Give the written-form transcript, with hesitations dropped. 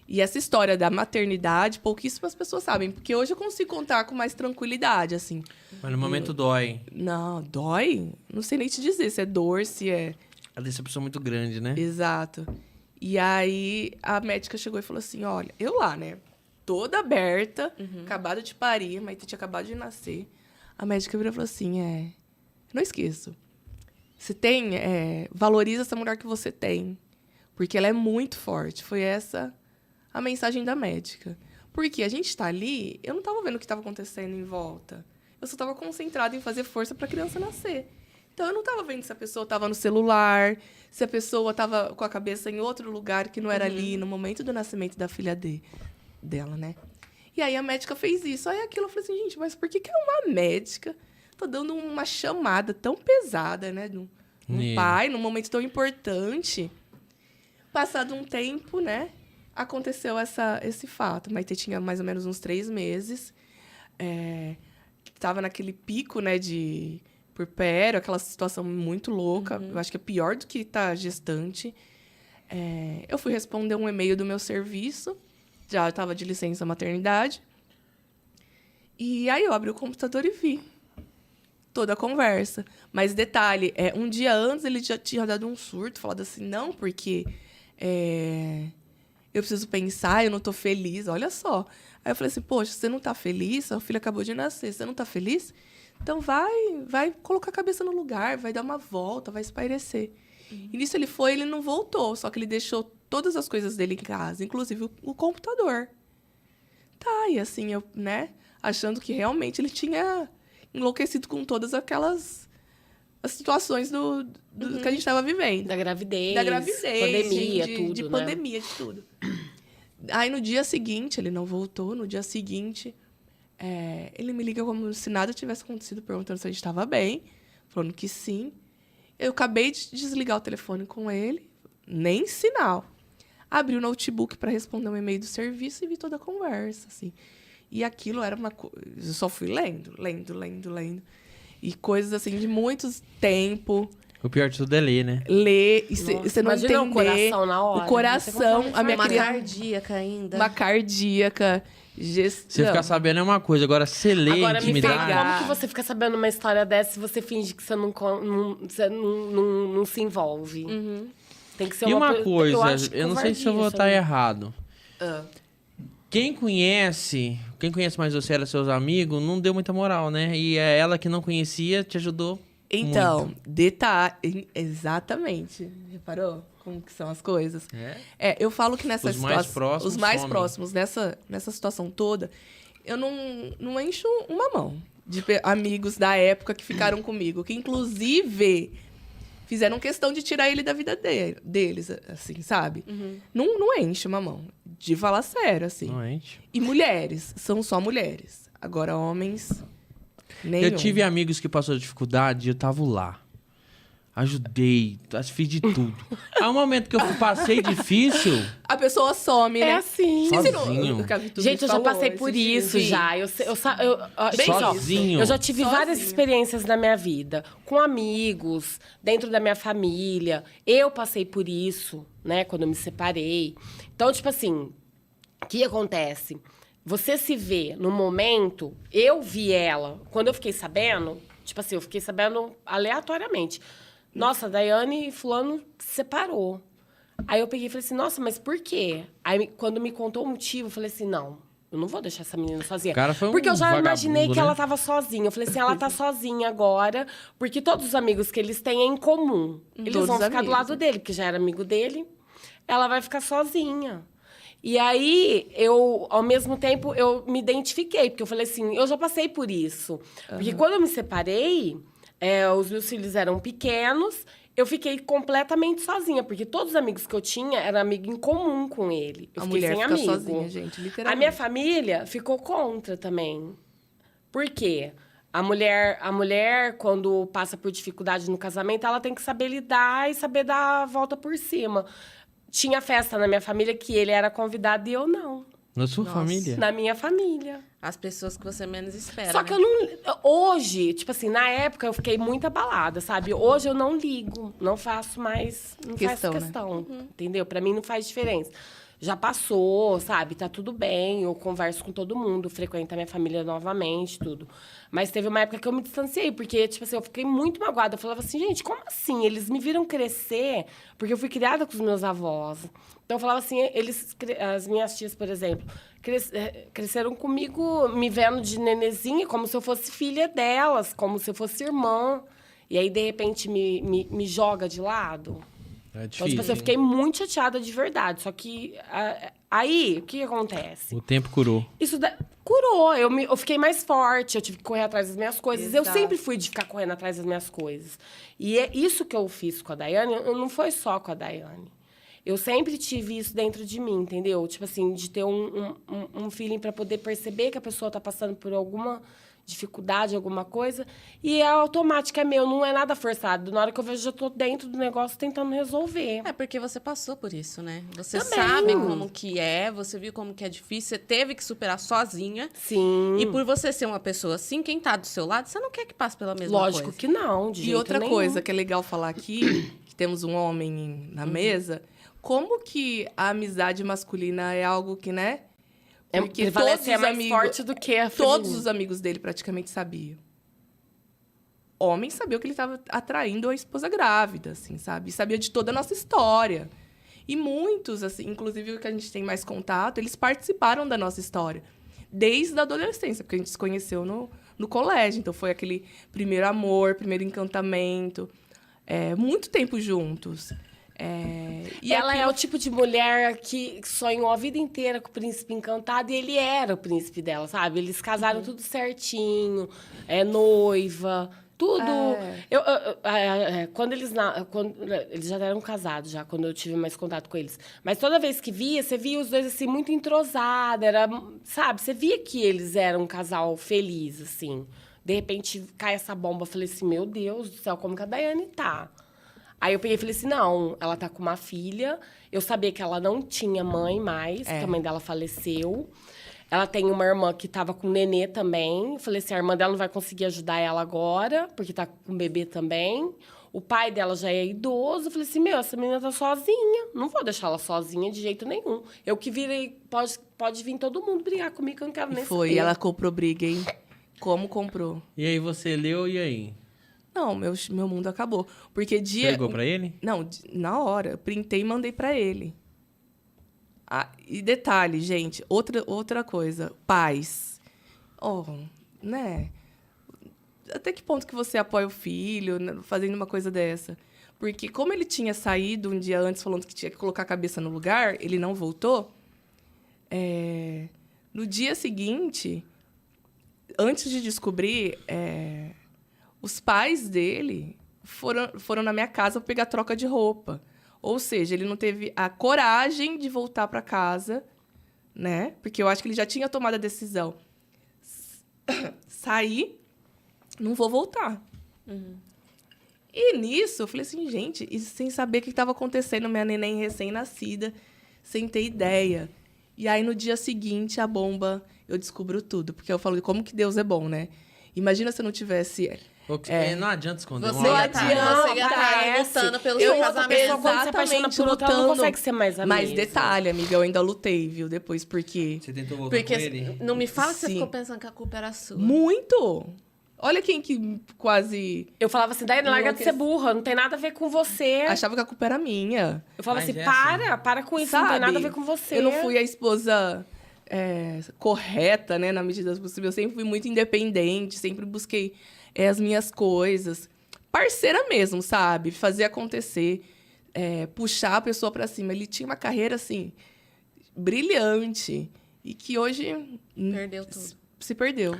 E essa história da maternidade, pouquíssimas pessoas sabem. Porque hoje eu consigo contar com mais tranquilidade, assim. Mas no momento dói. Não, dói? Não sei nem te dizer se é dor, se é... A decepção é muito grande, né? Exato. E aí, a médica chegou e falou assim, olha, eu lá, né? Toda aberta, acabada de parir, mas tinha acabado de nascer. A médica virou e falou assim, não esqueço. Você tem... valoriza essa mulher que você tem. Porque ela é muito forte. Foi essa a mensagem da médica. Porque a gente tá ali, eu não tava vendo o que tava acontecendo em volta. Eu só tava concentrada em fazer força pra criança nascer. Então, eu não tava vendo se a pessoa tava no celular, se a pessoa tava com a cabeça em outro lugar que não era ali, no momento do nascimento da filha dela, né? E aí, a médica fez isso. Aí, aquilo, eu falei assim, gente, mas por que uma médica tá dando uma chamada tão pesada, né? Num pai, num momento tão importante. Passado um tempo, né? Aconteceu esse fato. Maitê tinha mais ou menos uns 3 meses. Tava naquele pico, né, de puerpério, aquela situação muito louca. Eu acho que é pior do que estar gestante. Eu fui responder um e-mail do meu serviço. Já estava de licença maternidade. E aí eu abri o computador e vi toda a conversa. Mas detalhe, um dia antes ele já tinha dado um surto, falado assim, não, porque eu preciso pensar, eu não tô feliz, olha só. Aí eu falei assim, poxa, você não tá feliz? Sua filha acabou de nascer, você não tá feliz? Então vai colocar a cabeça no lugar, vai dar uma volta, vai espairecer. E nisso ele não voltou, só que ele deixou todas as coisas dele em casa, inclusive o computador. Tá, e assim, eu, né, achando que realmente ele tinha enlouquecido com todas aquelas as situações do que a gente estava vivendo. Da gravidez, pandemia, tudo, de né? pandemia, de tudo. Aí, no dia seguinte, ele não voltou. No dia seguinte, ele me liga como se nada tivesse acontecido, perguntando se a gente estava bem, falando que sim. Eu acabei de desligar o telefone com ele, nem sinal. Abri o notebook para responder um e-mail do serviço e vi toda a conversa, assim. E aquilo era uma coisa... Eu só fui lendo. E coisas, assim, de muito tempo. O pior de tudo é ler, né? Ler, e você não entender. O coração na hora. O coração, a minha uma criança... cardíaca ainda. Uma cardíaca. Gestão. Você ficar sabendo é uma coisa, agora você lê Agora, me intimidade... fala, como que você fica sabendo uma história dessa se você finge que você não se envolve? Tem que ser E uma coisa, acho eu não sei se eu vou estar errado. Quem conhece mais você, era seus amigos, não deu muita moral, né? E é ela que não conhecia te ajudou Então, muito. detalhe... Exatamente. Reparou como que são as coisas? Eu falo que nessa situação... Os mais próximos, nessa situação toda, eu não encho uma mão de amigos da época que ficaram comigo, que inclusive fizeram questão de tirar ele da vida deles, assim, sabe? Não enche uma mão. De falar sério, assim. Não enche. E mulheres, são só mulheres. Agora, homens, nenhum. Eu tive amigos que passaram dificuldade e eu tava lá. Ajudei, fiz de tudo. Há um momento que eu passei difícil... A pessoa some, né? É assim. Sozinho. Gente, eu já passei por isso, já. Sozinho. Eu já tive várias experiências na minha vida. Com amigos, dentro da minha família. Eu passei por isso, né? Quando eu me separei. Então, tipo assim, o que acontece? Você se vê no momento... Eu vi ela. Quando eu fiquei sabendo... Tipo assim, eu fiquei sabendo aleatoriamente. Nossa, a Daiane e fulano se separou. Aí eu peguei e falei assim, nossa, mas por quê? Aí quando me contou o motivo, eu falei assim, não, eu não vou deixar essa menina sozinha. O cara foi porque eu já imaginei que né? ela tava sozinha. Eu falei assim, ela tá sozinha agora, porque todos os amigos que eles têm é em comum. Eles Todos vão ficar amigos, do lado dele, porque já era amigo dele. Ela vai ficar sozinha. E aí, ao mesmo tempo, eu me identifiquei, porque eu falei assim, eu já passei por isso. Porque quando eu me separei... os meus filhos eram pequenos, eu fiquei completamente sozinha, porque todos os amigos que eu tinha eram amigos em comum com ele. Eu fiquei sem amigo. Sozinha, gente, literalmente. A minha família ficou contra também. Por quê? A mulher, quando passa por dificuldade no casamento, ela tem que saber lidar e saber dar a volta por cima. Tinha festa na minha família que ele era convidado e eu não. Na sua família? Na minha família. As pessoas que você menos espera. Só que eu não... Hoje, tipo assim, na época eu fiquei muito abalada, sabe? Hoje eu não ligo, não faço mais... Não faço questão, entendeu? Pra mim não faz diferença. já passou, sabe? Tá tudo bem, eu converso com todo mundo, frequento a minha família novamente, tudo. Mas teve uma época que eu me distanciei, porque, tipo assim, eu fiquei muito magoada. Eu falava assim, gente, como assim? Eles me viram crescer, porque eu fui criada com os meus avós. Então, eu falava assim, as minhas tias, por exemplo, cresceram comigo, me vendo de nenezinha, como se eu fosse filha delas, como se eu fosse irmã. E aí, de repente, me joga de lado. É Então, difícil. tipo assim, eu fiquei muito chateada de verdade. Só que aí, o que acontece? O tempo curou. Isso curou. Eu fiquei mais forte, eu tive que correr atrás das minhas coisas. Eu Exato. sempre fui de ficar correndo atrás das minhas coisas. E é isso que eu fiz com a Daiane, não foi só com a Daiane. Eu sempre tive isso dentro de mim, entendeu? Tipo assim, de ter um feeling para poder perceber que a pessoa tá passando por alguma dificuldade, alguma coisa, e é automático, é meu, não é nada forçado. Na hora que eu vejo, eu já tô dentro do negócio tentando resolver. É porque você passou por isso, né? Você Também. sabe como que é, você viu como que é difícil, você teve que superar sozinha. Sim. E por você ser uma pessoa assim, quem tá do seu lado, você não quer que passe pela mesma Lógico coisa. que não, de E jeito outra nenhum. coisa que é legal falar aqui, que temos um homem na mesa, como que a amizade masculina é algo que, né? Porque prevalece é mais forte do que a todos feminina. os amigos dele praticamente sabiam. Homem sabia que ele estava atraindo a esposa grávida, assim, sabe? E sabia de toda a nossa história. E muitos, assim, inclusive o que a gente tem mais contato, eles participaram da nossa história. Desde a adolescência, porque a gente se conheceu no colégio. Então, foi aquele primeiro amor, primeiro encantamento. Muito tempo juntos. E ela é o tipo de mulher que sonhou a vida inteira com o príncipe encantado e ele era o príncipe dela, sabe? Eles casaram tudo certinho, noiva, tudo. Quando eles já eram casados, já, quando eu tive mais contato com eles. Mas toda vez que via, você via os dois assim, muito entrosados, sabe? Você via que eles eram um casal feliz, assim. De repente, cai essa bomba, eu falei assim, meu Deus do céu, como que a Daiane tá? Aí eu peguei e falei assim, não, ela tá com uma filha. Eu sabia que ela não tinha mãe mais, que a mãe dela faleceu. Ela tem uma irmã que tava com nenê também. Eu falei assim, a irmã dela não vai conseguir ajudar ela agora, porque tá com bebê também. O pai dela já é idoso. Eu falei assim, essa menina tá sozinha. Não vou deixar ela sozinha de jeito nenhum. Eu que virei, pode vir todo mundo brigar comigo, que eu não quero nem Foi, saber. ela comprou briga, hein? Como comprou? E aí você leu, e aí? Não, meu mundo acabou. Porque Você ligou pra ele? Não, na hora. Eu printei e mandei pra ele. E detalhe, gente, outra coisa. Pais. Né? Até que ponto que você apoia o filho fazendo uma coisa dessa? Porque como ele tinha saído um dia antes falando que tinha que colocar a cabeça no lugar, ele não voltou. No dia seguinte, antes de descobrir... os pais dele foram na minha casa para pegar troca de roupa. Ou seja, ele não teve a coragem de voltar para casa, né? Porque eu acho que ele já tinha tomado a decisão. Sair, não vou voltar. E nisso, eu falei assim, gente, e sem saber o que estava acontecendo, minha neném recém-nascida, sem ter ideia. E aí, no dia seguinte, a bomba, eu descubro tudo. Porque eu falo, como que Deus é bom, né? Imagina se eu não tivesse... Não adianta esconder Você uma ia hora. estar parece. lutando pelo Eu seu e outra casamento. pessoa, quando se apaixona por outra, ela não consegue ser mais a Mas mesma. detalhe, amiga, eu ainda lutei, viu? Depois, porque... Você tentou voltar Porque com ele? não me fala que você Sim. ficou pensando que a culpa era sua. Muito! Olha quem que quase... Eu falava assim, Daiane, larga de ser burra, não tem nada a ver com você. Achava que a culpa era minha. Eu falava Mas assim, é para com isso, Sabe? não tem nada a ver com você. Eu não fui a esposa correta, né? Na medida do possível. Eu sempre fui muito independente, sempre busquei as minhas coisas. Parceira mesmo, sabe? Fazer acontecer. Puxar a pessoa pra cima. Ele tinha uma carreira, assim, brilhante. E que hoje... Perdeu tudo. Se perdeu.